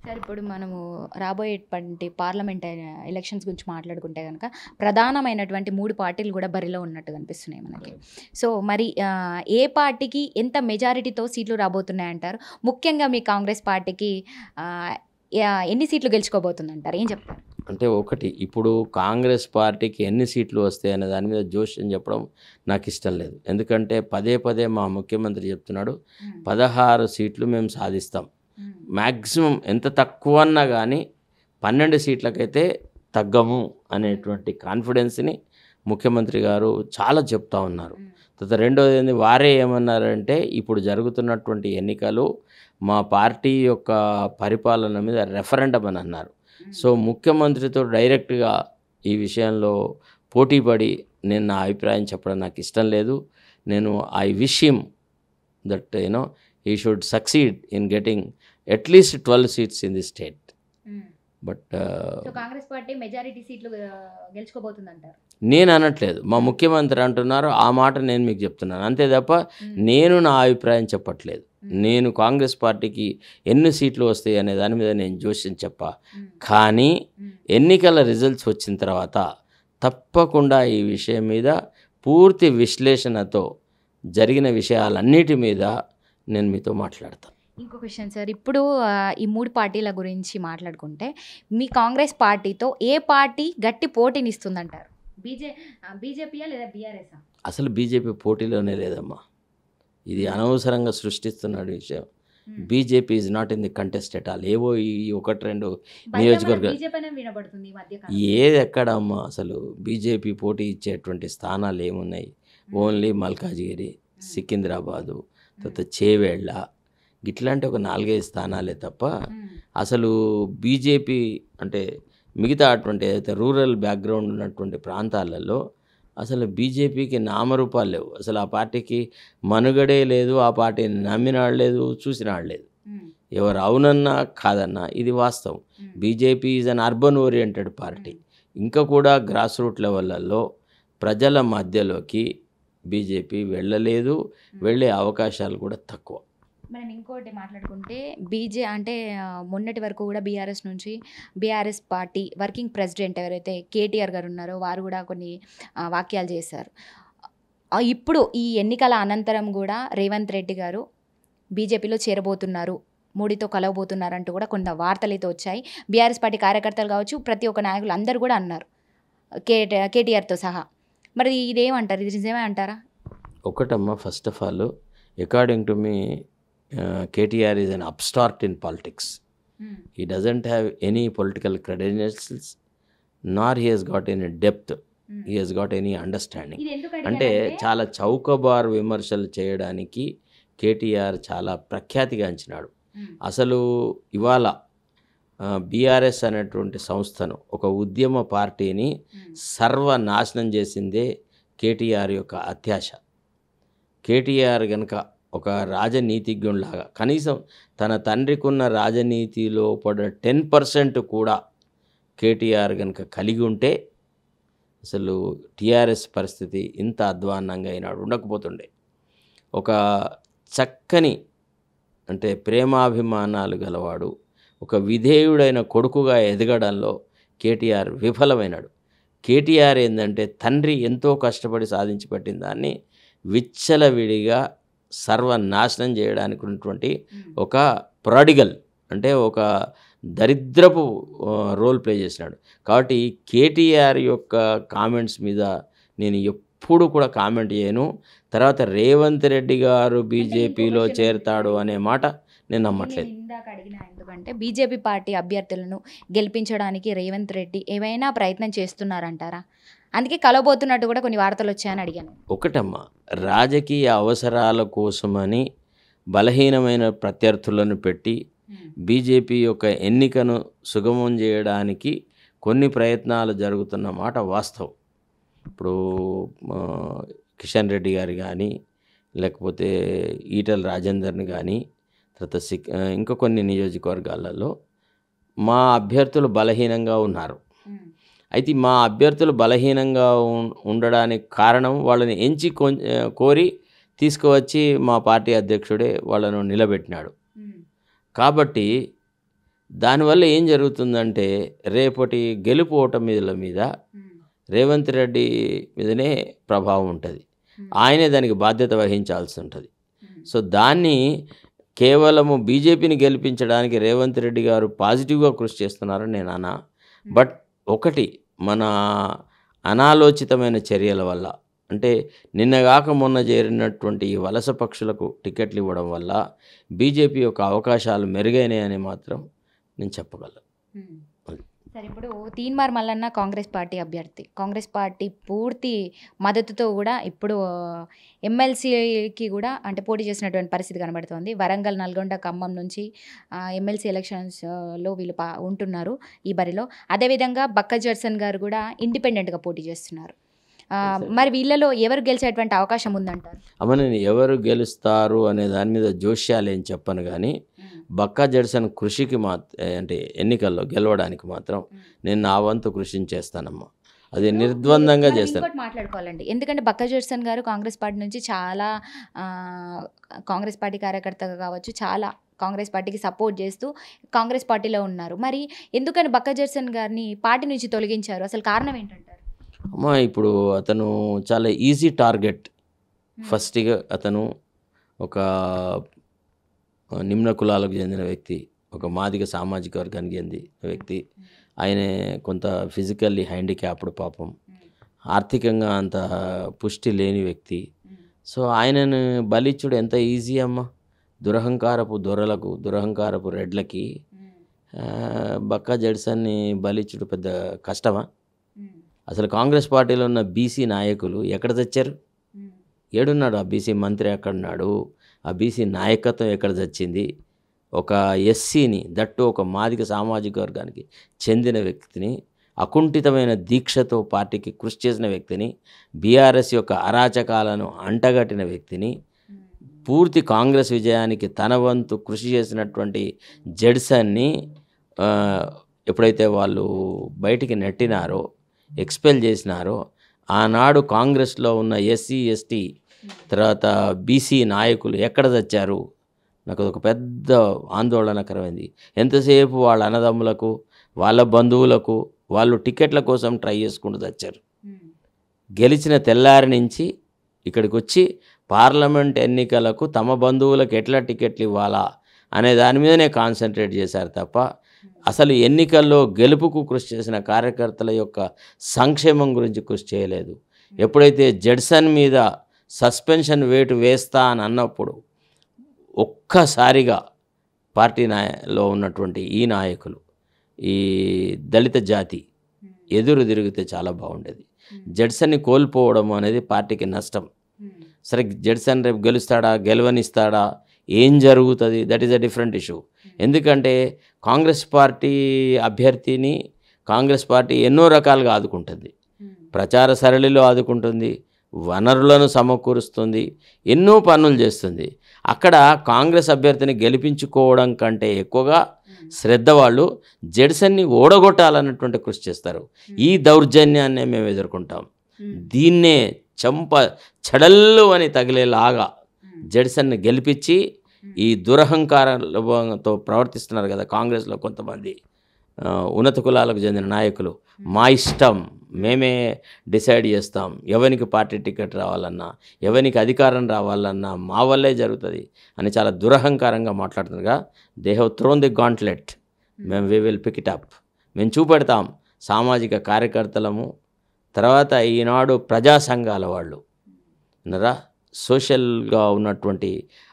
Sir ఇప్పుడు మనము రాబోయేటువంటి పార్లమెంట్ ఎలక్షన్స్ గురించి మాట్లాడుకుంటే కనుక ప్రధానమైనటువంటి 3 పార్టీలు కూడా బరిలో ఉన్నట్టు కనిపిస్తున్నాయి మనకి. సో మరి ఏ పార్టీకి ఎంత మెజారిటీతో సీట్లు రాబోతున్నాయంటారు? ముఖ్యంగా మీ కాంగ్రెస్ పార్టీకి ఎన్ని సీట్లు గెలుచుకోబోతుందంటారు? ఏం చెప్తారు? అంటే ఒకటి, ఇప్పుడు కాంగ్రెస్ పార్టీకి ఎన్ని సీట్లు వస్తాయనే దాని మీద జోష్యం చెప్పడం నాకు ఇష్టం లేదు. ఎందుకంటే పదే పదే మా ముఖ్యమంత్రి చెప్తున్నాడు 16 సీట్లు మేము సాధిస్తాం, మ్యాక్సిమం ఎంత తక్కువ అన్నా కానీ 12 సీట్లకైతే తగ్గము అనేటువంటి కాన్ఫిడెన్స్ని ముఖ్యమంత్రి గారు చాలా చెప్తా ఉన్నారు. తర్వాత రెండోది వారే ఏమన్నారంటే ఇప్పుడు జరుగుతున్నటువంటి ఎన్నికలు మా పార్టీ యొక్క పరిపాలన మీద రెఫరెండం అని అన్నారు. సో ముఖ్యమంత్రితో డైరెక్ట్గా ఈ విషయంలో పోటీపడి నేను నా అభిప్రాయం చెప్పడం నాకు ఇష్టం లేదు. నేను I wish him that he should succeed in getting at least 12 seats in the state. But Congress party majority సీట్లు గెలుచుకోబోతుందంటారు? నేను అనట్లేదు, మా ముఖ్యమంత్రి అంటున్నారు. ఆ మాట నేను మీకు చెప్తున్నాను అంతే తప్ప నేను నా అభిప్రాయం చెప్పట్లేదు. నేను కాంగ్రెస్ పార్టీకి ఎన్ని సీట్లు వస్తాయి అనే దాని మీద నేను జోష్యం చెప్పా. కానీ ఎన్నికల రిజల్ట్స్ వచ్చిన తర్వాత తప్పకుండా ఈ విషయం మీద పూర్తి విశ్లేషణతో జరిగిన విషయాలన్నిటి మీద నేను మీతో మాట్లాడతాను. ఇంకో క్వశ్చన్ సార్, ఇప్పుడు ఈ 3 పార్టీల గురించి మాట్లాడుకుంటే మీ కాంగ్రెస్ పార్టీతో ఏ పార్టీ గట్టి పోటీని ఇస్తుందంటారు? బీజేపీయా లేదా బీఆర్ఎస్ఆ? అసలు బీజేపీ పోటీలోనే లేదమ్మా, ఇది అనవసరంగా సృష్టిస్తున్నాడు విషయం. BJP is not in the contest at all. ఏవో ఈ 1-2 నియోజకవర్గాలు ఏది ఎక్కడమ్మా, అసలు బీజేపీ పోటీ ఇచ్చేటువంటి స్థానాలు ఏమున్నాయి? ఓన్లీ మల్కాజ్గిరి, సికింద్రాబాదు, తర్వాత చేవేళ్ళ, ఇట్లాంటి ఒక 4-5 స్థానాలే తప్ప అసలు బీజేపీ అంటే మిగతా అటువంటి ఏదైతే రూరల్ బ్యాక్గ్రౌండ్ ఉన్నటువంటి ప్రాంతాలలో అసలు బీజేపీకి నామరూపాలు లేవు. అసలు ఆ పార్టీకి మనుగడే లేదు, ఆ పార్టీని నమ్మినాడు లేదు, చూసినాడు లేదు. ఎవరు అవునన్నా కాదన్నా ఇది వాస్తవం. BJP is an urban oriented party. ఇంకా కూడా గ్రాస్ రూట్ లెవెల్లో ప్రజల మధ్యలోకి బీజేపీ వెళ్ళలేదు, వెళ్ళే అవకాశాలు కూడా తక్కువ. మనం ఇంకోటి మాట్లాడుకుంటే అంటే మొన్నటి వరకు కూడా బీఆర్ఎస్ పార్టీ వర్కింగ్ ప్రెసిడెంట్ ఎవరైతే కేటీఆర్ గారు ఉన్నారో వారు కూడా కొన్ని వాక్యాలు చేశారు. ఇప్పుడు ఈ ఎన్నికల అనంతరం కూడా రేవంత్ రెడ్డి గారు బీజేపీలో చేరబోతున్నారు, మోడీతో కలవబోతున్నారు అంటూ కూడా కొంత వార్తలు అయితే వచ్చాయి. బీఆర్ఎస్ పార్టీ కార్యకర్తలు కావచ్చు, ప్రతి ఒక్క నాయకులు అందరూ కూడా అన్నారు, కేటీఆర్తో సహా. మరి ఇదేమంటారు? ఇది నిజమే అంటారా? ఒకటమ్మా, first of all according to me KTR is an upstart in politics. He doesn't have any political credentials, nor he has got any depth. He has got any understanding. అంటే చాలా చౌకబారు విమర్శలు చేయడానికి KTR చాలా ప్రఖ్యాతిగాంచినాడు. అసలు ఇవాళ బీఆర్ఎస్ అనేటువంటి సంస్థను, ఒక ఉద్యమ పార్టీని సర్వనాశనం చేసిందే KTR యొక్క అత్యాశ. KTR కనుక ఒక రాజనీతిజ్ఞులాగా కనీసం తన తండ్రికున్న రాజనీతిలో పడ 10% కూడా KTR కనుక కలిగి ఉంటే అసలు టీఆర్ఎస్ పరిస్థితి ఇంత అధ్వాన్నంగా అయినాడు ఉండకపోతుండే. ఒక చక్కని అంటే ప్రేమాభిమానాలు గలవాడు, ఒక విధేయుడైన కొడుకుగా ఎదగడంలో KTR విఫలమైనాడు. KTR ఏంటంటే తండ్రి ఎంతో కష్టపడి సాధించి పెట్టిన దాన్ని విచ్చలవిడిగా సర్వనాశనం చేయడానికి ఉన్నటువంటి ఒక ప్రాడిగల్, అంటే ఒక దరిద్రపు రోల్ ప్లే చేసినాడు. కాబట్టి KTR యొక్క కామెంట్స్ మీద నేను ఎప్పుడు కూడా కామెంట్ చేయను. తర్వాత రేవంత్ రెడ్డి గారు బీజేపీలో చేరతాడు అనే మాట నేను నమ్మట్లేదు. ఇందాక అడిగిన ఎందుకంటే బీజేపీ పార్టీ అభ్యర్థులను గెలిపించడానికి రేవంత్ రెడ్డి ఏమైనా ప్రయత్నం చేస్తున్నారంటారా? అందుకే కలవబోతున్నట్టు కూడా కొన్ని వార్తలు వచ్చాయని అడిగాను. ఒకటమ్మా, రాజకీయ అవసరాల కోసమని బలహీనమైన ప్రత్యర్థులను పెట్టి బీజేపీ యొక్క ఎన్నికను సుగమం చేయడానికి కొన్ని ప్రయత్నాలు జరుగుతున్న మాట వాస్తవం. ఇప్పుడు కిషన్ రెడ్డి గారు కానీ, లేకపోతే ఈటల రాజేందర్ని కానీ, తర్వాత ఇంకా కొన్ని నియోజకవర్గాలలో మా అభ్యర్థులు బలహీనంగా ఉన్నారు. అయితే మా అభ్యర్థులు బలహీనంగా ఉండడానికి కారణం వాళ్ళని ఎంచి కోరి తీసుకువచ్చి మా పార్టీ అధ్యక్షుడే వాళ్ళను నిలబెట్టినాడు. కాబట్టి దానివల్ల ఏం జరుగుతుందంటే రేపటి గెలుపు ఓటమిల మీద రేవంత్ రెడ్డి మీదనే ప్రభావం ఉంటుంది. ఆయనే దానికి బాధ్యత వహించాల్సి ఉంటుంది. సో దాన్ని కేవలము బీజేపీని గెలిపించడానికి రేవంత్ రెడ్డి గారు పాజిటివ్గా కృషి చేస్తున్నారని నేను అన్నా. బట్ ఒకటి మన అనాలోచితమైన చర్యల వల్ల, అంటే నిన్నగాక మొన్న చేరినటువంటి ఈ వలస పక్షులకు టికెట్లు ఇవ్వడం వల్ల బీజేపీ యొక్క అవకాశాలు మెరుగైనాయని మాత్రం నేను చెప్పగలను. సరే, ఇప్పుడు తీన్మార్ మల్లన్న కాంగ్రెస్ పార్టీ అభ్యర్థి, కాంగ్రెస్ పార్టీ పూర్తి మద్దతుతో కూడా ఇప్పుడు ఎమ్మెల్సీకి కూడా అంటే పోటీ చేసినటువంటి పరిస్థితి కనబడుతోంది. వరంగల్, నల్గొండ, ఖమ్మం నుంచి ఎమ్మెల్సీ ఎలక్షన్స్లో వీళ్ళు ఉంటున్నారు ఈ బరిలో. అదేవిధంగా బక్క జడ్సన్ గారు కూడా ఇండిపెండెంట్గా పోటీ చేస్తున్నారు. మరి వీళ్ళలో ఎవరు గెలిచేటువంటి అవకాశం ఉందంటారు? అమ్మ, నేను ఎవరు గెలుస్తారు అనే దాని మీద జోష్యాలు ఏం చెప్పను, కానీ బక్కా జడ్సన్ కృషికి అంటే ఎన్నికల్లో గెలవడానికి మాత్రం నేను నా వంతు కృషిని చేస్తానమ్మా. అది నిర్ద్వందంగా చేస్తాను. మాట్లాడుకోవాలండి, ఎందుకంటే బక్కా జడ్సన్ గారు కాంగ్రెస్ పార్టీ నుంచి చాలా కాంగ్రెస్ పార్టీ కార్యకర్తగా కావచ్చు, చాలా కాంగ్రెస్ పార్టీకి సపోర్ట్ చేస్తూ కాంగ్రెస్ పార్టీలో ఉన్నారు. మరి ఎందుకని బక్కా జడ్సన్ గారిని పార్టీ నుంచి తొలగించారు? అసలు కారణం ఏంటంటారు? అమ్మా, ఇప్పుడు అతను చాలా ఈజీ టార్గెట్. ఫస్ట్గా అతను ఒక నిమ్న కులాలకు చెందిన వ్యక్తి, ఒక మాదిగ సామాజిక వర్గానికి చెందిన వ్యక్తి. ఆయన కొంత ఫిజికల్లీ హ్యాండిక్యాప్డ్, పాపం ఆర్థికంగా అంత పుష్టి లేని వ్యక్తి. సో ఆయనను బలిచ్చుడు ఎంత ఈజీ అమ్మ. దురహంకారపు దొరలకు, దురహంకారపు రెడ్లకి బక్కా జడ్సన్ని బలిచ్చుడు పెద్ద కష్టమా? అసలు కాంగ్రెస్ పార్టీలో ఉన్న బీసీ నాయకులు ఎక్కడ తెచ్చారు? ఏడున్నాడు? ఆ బీసీ మంత్రి ఎక్కడున్నాడు? ఆ బీసీ నాయకత్వం ఎక్కడ తెచ్చింది? ఒక ఎస్సీని, దట్టు ఒక మాదిక సామాజిక వర్గానికి చెందిన వ్యక్తిని, అకుంఠితమైన దీక్షతో పార్టీకి కృషి చేసిన వ్యక్తిని, బీఆర్ఎస్ యొక్క అరాచకాలను అంటగట్టిన వ్యక్తిని, పూర్తి కాంగ్రెస్ విజయానికి తన వంతు కృషి చేసినటువంటి జడ్సన్ని ఎప్పుడైతే వాళ్ళు బయటికి నెట్టినారో, ఎక్స్పెల్ చేసినారో, ఆనాడు కాంగ్రెస్లో ఉన్న ఎస్సీ ఎస్టీ తర్వాత బీసీ నాయకులు ఎక్కడ తెచ్చారు? నాకు ఒక పెద్ద ఆందోళనకరమైంది. ఎంతసేపు వాళ్ళ అన్నదమ్ములకు, వాళ్ళ బంధువులకు వాళ్ళు టికెట్ల కోసం ట్రై చేసుకుంటూ తెచ్చారు. గెలిచిన తెల్లారి నుంచి ఇక్కడికి వచ్చి పార్లమెంట్ ఎన్నికలకు తమ బంధువులకు ఎట్లా టికెట్లు ఇవ్వాలా అనే దాని మీదనే కాన్సన్ట్రేట్ చేశారు తప్ప అసలు ఎన్నికల్లో గెలుపుకు కృషి చేసిన కార్యకర్తల యొక్క సంక్షేమం గురించి కృషి చేయలేదు. ఎప్పుడైతే జడ్సన్ మీద సస్పెన్షన్ వేటు వేస్తా అని అన్నప్పుడు ఒక్కసారిగా పార్టీలో ఉన్నటువంటి ఈ నాయకులు, ఈ దళిత జాతి ఎదురు తిరిగితే చాలా బాగుండేది. జడ్సన్ని కోల్పోవడం అనేది పార్టీకి నష్టం. సరే, జడ్సన్ రేపు గెలుస్తాడా, గెలవనిస్తాడా, ఏం జరుగుతుంది, that is a different issue. ఎందుకంటే కాంగ్రెస్ పార్టీ అభ్యర్థిని కాంగ్రెస్ పార్టీ ఎన్నో రకాలుగా ఆదుకుంటుంది. ప్రచార సరళిలో ఆదుకుంటుంది, వనరులను సమకూరుస్తుంది, ఎన్నో పనులు చేస్తుంది. అక్కడ కాంగ్రెస్ అభ్యర్థిని గెలిపించుకోవడం కంటే ఎక్కువగా శ్రద్ధ వాళ్ళు జడ్సన్ని ఓడగొట్టాలన్నటువంటి కృషి చేస్తారు. ఈ దౌర్జన్యాన్నే మేము ఎదుర్కొంటాం. దీన్నే చెడల్లు అని తగిలేలాగా జడ్సన్ని గెలిపించి, ఈ దురహంకారంతో ప్రవర్తిస్తున్నారు కదా కాంగ్రెస్లో కొంతమంది ఉన్నత కులాలకు చెందిన నాయకులు, మా ఇష్టం, మేమే డిసైడ్ చేస్తాం, ఎవరికి పార్టీ టికెట్ రావాలన్నా, ఎవరికి అధికారం రావాలన్నా మా వల్లే జరుగుతుంది అని చాలా దురహంకారంగా మాట్లాడుతున్నారుగా. They have thrown the gauntlet, we will pick it up. మేము చూపెడతాం సామాజిక కార్యకర్తలము, తర్వాత ఈనాడు ప్రజా సంఘాల వాళ్ళు ఉన్నారా, సోషల్గా ఉన్నటువంటి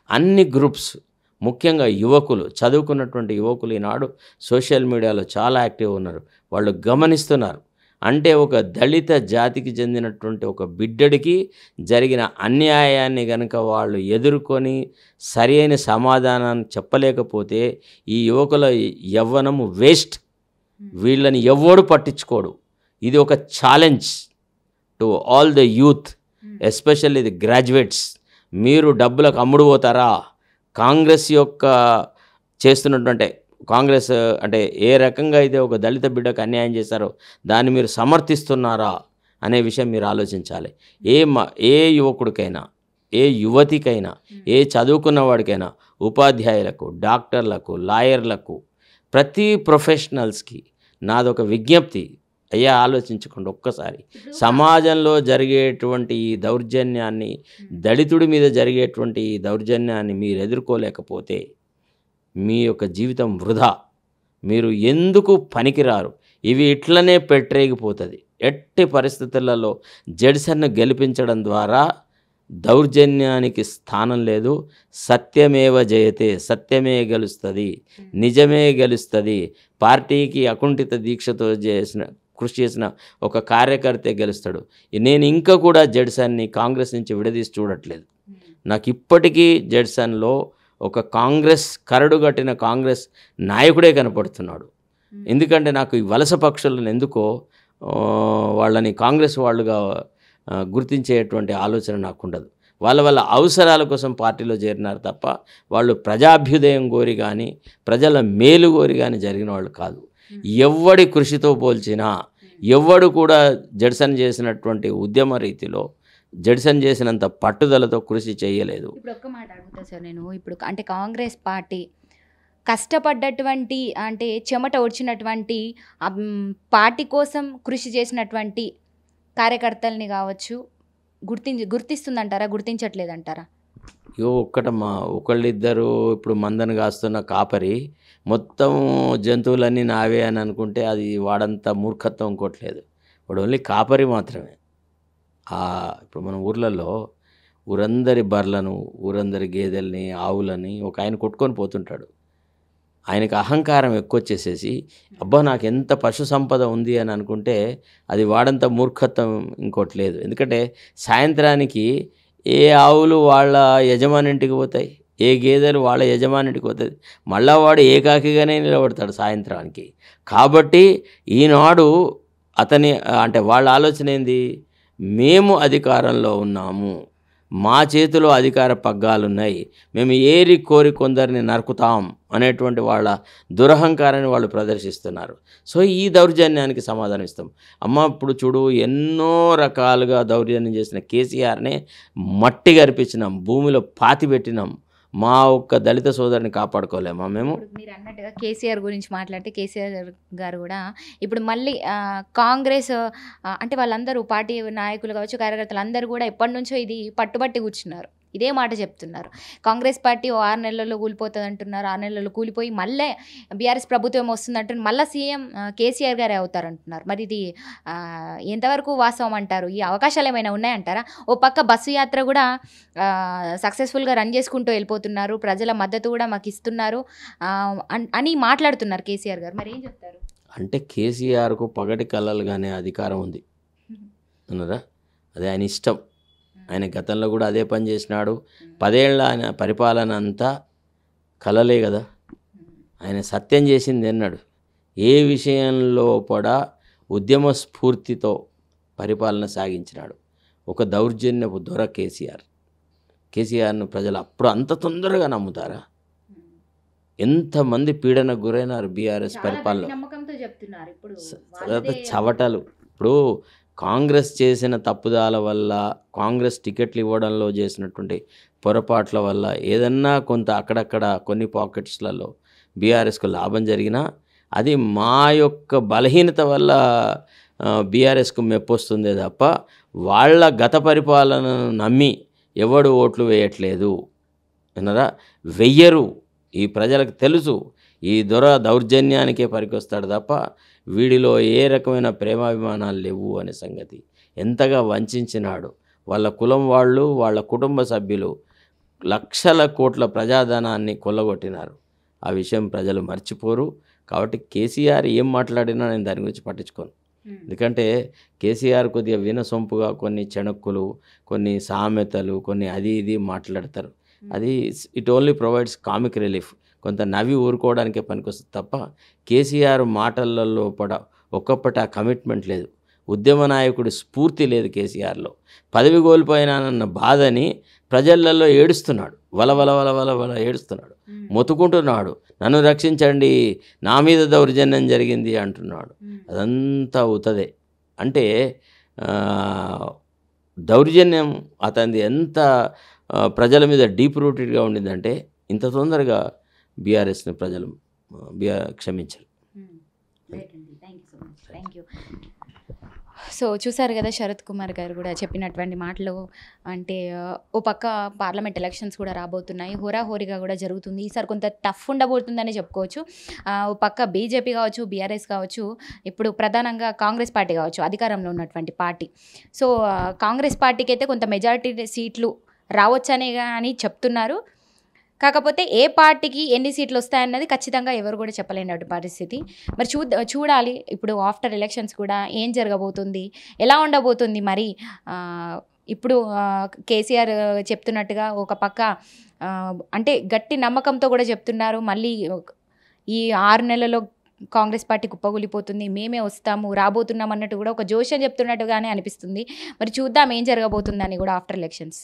అన్ని గ్రూప్స్, ముఖ్యంగా యువకులు, చదువుకున్నటువంటి యువకులు ఈనాడు సోషల్ మీడియాలో చాలా యాక్టివ్ ఉన్నారు. వాళ్ళు గమనిస్తున్నారు. అంటే ఒక దళిత జాతికి చెందినటువంటి ఒక బిడ్డడికి జరిగిన అన్యాయాన్ని కనుక వాళ్ళు ఎదుర్కొని సరి అయిన సమాధానాన్ని చెప్పలేకపోతే ఈ యువకుల యవ్వనము వేస్ట్. వీళ్ళని ఎవ్వడు పట్టించుకోడు. ఇది ఒక challenge to all the youth, especially the graduates. మీరు డబ్బులకు అమ్ముడు పోతారా? కాంగ్రెస్ యొక్క చేస్తున్నటువంటి కాంగ్రెస్ అంటే ఏ రకంగా అయితే ఒక దళిత బిడ్డకు అన్యాయం చేశారో దాన్ని మీరు సమర్థిస్తున్నారా అనే విషయం మీరు ఆలోచించాలి. ఏ యువకుడికైనా, ఏ యువతికైనా, ఏ చదువుకున్న వాడికైనా, ఉపాధ్యాయులకు, డాక్టర్లకు, లాయర్లకు, ప్రతి ప్రొఫెషనల్స్కి నాదొక విజ్ఞప్తి, అయ్యా ఆలోచించుకోండి ఒక్కసారి. సమాజంలో జరిగేటువంటి ఈ దౌర్జన్యాన్ని, దళితుడి మీద జరిగేటువంటి ఈ దౌర్జన్యాన్ని మీరు ఎదుర్కోలేకపోతే మీ యొక్క జీవితం వృధా, మీరు ఎందుకు పనికిరారు. ఇవి ఇట్లనే పెట్టరేగిపోతుంది. ఎట్టి పరిస్థితులలో జడ్సన్ను గెలిపించడం ద్వారా దౌర్జన్యానికి స్థానం లేదు. సత్యమేవ జయతే, సత్యమే గెలుస్తుంది, నిజమే గెలుస్తుంది. పార్టీకి అకుంఠిత దీక్షతో కృషి చేసిన ఒక కార్యకర్తే గెలుస్తాడు. నేను ఇంకా కూడా జడ్సన్ని కాంగ్రెస్ నుంచి విడదీసి చూడట్లేదు. నాకు ఇప్పటికీ జడ్సన్లో ఒక కాంగ్రెస్ కరడుగట్టిన కాంగ్రెస్ నాయకుడే కనపడుతున్నాడు. ఎందుకంటే నాకు ఈ వలస పక్షులను ఎందుకో వాళ్ళని కాంగ్రెస్ వాళ్ళుగా గుర్తించేటువంటి ఆలోచన నాకు ఉండదు. వాళ్ళ అవసరాల కోసం పార్టీలో చేరినారు తప్ప వాళ్ళు ప్రజాభ్యుదయం కోరి కానీ ప్రజల మేలు కోరి కానీ జరిగిన వాళ్ళు కాదు. ఎవడి కృషితో పోల్చినా ఎవడు కూడా జడ్సన్ చేసినటువంటి ఉద్యమ రీతిలో జడ్సన్ చేసినంత పట్టుదలతో కృషి చేయలేదు. ఇప్పుడు ఒక్క మాట అడుగుతా సార్ నేను, ఇప్పుడు అంటే కాంగ్రెస్ పార్టీ కష్టపడ్డటువంటి అంటే చెమట ఒడిచినటువంటి పార్టీ కోసం కృషి చేసినటువంటి కార్యకర్తల్ని కావచ్చు గుర్తిస్తుందంటారా, గుర్తించట్లేదంటారా? ఒక్కటమ్మా, ఒకళ్ళిద్దరు ఇప్పుడు మందను కాస్తున్న కాపరి మొత్తం జంతువులన్నీ నావే అని అనుకుంటే అది వాడంత మూర్ఖత్వం ఇంకోట్లేదు. వాడు ఓన్లీ కాపరి మాత్రమే. ఇప్పుడు మన ఊర్లలో ఊరందరి బర్లను, ఊరందరి గేదెల్ని, ఆవులని ఒక ఆయన కొట్టుకొని పోతుంటాడు. ఆయనకు అహంకారం ఎక్కువ వచ్చేసేసి అబ్బా నాకు ఎంత పశు సంపద ఉంది అని అనుకుంటే అది వాడంత మూర్ఖత్వం ఇంకోటి లేదు. ఎందుకంటే సాయంత్రానికి ఏ ఆవులు వాళ్ళ యజమానింటికి పోతాయి, ఏ గేదెలు వాళ్ళ యజమానింటికి పోతుంది, మళ్ళా వాడు ఏకాకిగానే నిలబడతాడు సాయంత్రానికి. కాబట్టి ఈనాడు అతని అంటే వాళ్ళ ఆలోచన ఏంది, మేము అధికారంలో ఉన్నాము, మా చేతిలో అధికార పగ్గాలున్నాయి, మేము ఏరి కోరి కొందరిని నరుకుతాం అనేటువంటి వాళ్ళ దురహంకారాన్ని వాళ్ళు ప్రదర్శిస్తున్నారు. సో ఈ దౌర్జన్యానికి సమాధానం ఇస్తాం. అమ్మ ఇప్పుడు చూడు, ఎన్నో రకాలుగా దౌర్జన్యం చేసిన కేసీఆర్నే మట్టి గరిపించినాం, భూమిలో పాతి పెట్టినాం. మా ఒక్క దళిత సోదరిని కాపాడుకోలేమా మేము? మీరు అన్నట్టుగా కేసీఆర్ గురించి మాట్లాడితే కేసీఆర్ గారు కూడా ఇప్పుడు మళ్ళీ కాంగ్రెస్ అంటే వాళ్ళందరూ పార్టీ నాయకులు కావచ్చు, కార్యకర్తలు అందరూ కూడా ఎప్పటి నుంచో ఇది పట్టుబట్టి కూర్చున్నారు, ఇదే మాట చెప్తున్నారు. కాంగ్రెస్ పార్టీ 6 నెలల్లో కూలిపోతుంది అంటున్నారు, 6 నెలల్లో కూలిపోయి మళ్ళీ బీఆర్ఎస్ ప్రభుత్వం వస్తుందంటున్నారు, మళ్ళీ సీఎం కేసీఆర్ గారే అవుతారంటున్నారు. మరి ఇది ఎంతవరకు వాస్తవం అంటారు? ఈ అవకాశాలు ఏమైనా ఉన్నాయంటారా? ఓ పక్క బస్సు యాత్ర కూడా సక్సెస్ఫుల్గా రన్ చేసుకుంటూ వెళ్ళిపోతున్నారు, ప్రజల మద్దతు కూడా మాకు ఇస్తున్నారు అని మాట్లాడుతున్నారు కేసీఆర్ గారు. మరి ఏం చెప్తారు? అంటే కేసీఆర్కు పగటి కళలుగానే అధికారం ఉంది అన్నారా, అదే ఆయన ఇష్టం. ఆయన గతంలో కూడా అదే పని చేసినాడు. 10 ఏళ్ళ ఆయన పరిపాలన అంతా కలలే కదా. ఆయన సత్యం చేసింది అన్నాడు. ఏ విషయంలో కూడా ఉద్యమ స్ఫూర్తితో పరిపాలన సాగించినాడు. ఒక దౌర్జన్యపు దొర కేసీఆర్ను ప్రజలు అప్పుడు అంత తొందరగా నమ్ముతారా? ఎంతమంది పీడనకు గురైనారు బీఆర్ఎస్ పరిపాలన. చవటలు. ఇప్పుడు కాంగ్రెస్ చేసిన తప్పుదాల వల్ల, కాంగ్రెస్ టికెట్లు ఇవ్వడంలో చేసినటువంటి పొరపాట్ల వల్ల ఏదన్నా కొంత అక్కడక్కడ కొన్ని పాకెట్స్లలో బీఆర్ఎస్కు లాభం జరిగినా అది మా యొక్క బలహీనత వల్ల బీఆర్ఎస్కు మెప్పొస్తుందే తప్ప వాళ్ళ గత పరిపాలనను నమ్మి ఎవడు ఓట్లు వేయట్లేదు వినరా, వెయ్యరు. ఈ ప్రజలకు తెలుసు ఈ దౌర్జన్యానికే పనికొస్తాడు తప్ప వీడిలో ఏ రకమైన ప్రేమాభిమానాలు లేవు అనే సంగతి. ఎంతగా వంచినాడు. వాళ్ళ కులం వాళ్ళు, వాళ్ళ కుటుంబ సభ్యులు లక్షల కోట్ల ప్రజాధనాన్ని కొల్లగొట్టినారు. ఆ విషయం ప్రజలు మర్చిపోరు. కాబట్టి కేసీఆర్ ఏం మాట్లాడినా నేను దాని గురించి పట్టించుకోను. ఎందుకంటే కేసీఆర్ కొద్దిగా వినసొంపుగా కొన్ని చెణక్కులు, కొన్ని సామెతలు, కొన్ని అది ఇది మాట్లాడతారు. అది it only provides comic relief, కొంత నవ్వి ఊరుకోవడానికే పనికొస్తుంది తప్ప కేసీఆర్ మాటలలో ఒక్కప్పటి ఆ కమిట్మెంట్ లేదు. ఉద్యమ నాయకుడి స్ఫూర్తి లేదు కేసీఆర్లో. పదవి కోల్పోయినానన్న బాధని ప్రజలలో ఏడుస్తున్నాడు, వల ఏడుస్తున్నాడు, మొత్తుకుంటున్నాడు, నన్ను రక్షించండి, నా మీద దౌర్జన్యం జరిగింది అంటున్నాడు. అదంతా ఉతదే. అంటే దౌర్జన్యం అతనిది ఎంత ప్రజల మీద డీప్ రూటెడ్గా ఉండిందంటే ఇంత తొందరగా బీఆర్ఎస్ని ప్రజలు క్షమించరు. Thank you. సో చూసారు కదా శరత్ కుమార్ గారు కూడా చెప్పినటువంటి మాటలు. అంటే ఓ పక్క పార్లమెంట్ ఎలక్షన్స్ కూడా రాబోతున్నాయి, హోరాహోరీగా కూడా జరుగుతుంది. ఈసారి కొంత టఫ్ ఉండబోతుందని చెప్పుకోవచ్చు. ఓ పక్క బీజేపీ కావచ్చు, బీఆర్ఎస్ కావచ్చు, ఇప్పుడు ప్రధానంగా కాంగ్రెస్ పార్టీ కావచ్చు, అధికారంలో ఉన్నటువంటి పార్టీ. సో కాంగ్రెస్ పార్టీకి అయితే కొంత మెజారిటీ సీట్లు రావచ్చనే అని చెప్తున్నారు. కాకపోతే ఏ పార్టీకి ఎన్ని సీట్లు వస్తాయన్నది ఖచ్చితంగా ఎవరు కూడా చెప్పలేనటువంటి పరిస్థితి. మరి చూడాలి ఇప్పుడు ఆఫ్టర్ ఎలక్షన్స్ కూడా ఏం జరగబోతుంది, ఎలా ఉండబోతుంది. మరి ఇప్పుడు కేసీఆర్ చెప్తున్నట్టుగా ఒక పక్క అంటే గట్టి నమ్మకంతో కూడా చెప్తున్నారు, మళ్ళీ ఈ 6 నెలల్లో కాంగ్రెస్ పార్టీ కుప్పగూలిపోతుంది, మేమే వస్తాము, రాబోతున్నాం అన్నట్టు కూడా ఒక జోష్యం చెప్తున్నట్టుగానే అనిపిస్తుంది. మరి చూద్దాం ఏం జరగబోతుందని కూడా ఆఫ్టర్ ఎలక్షన్స్.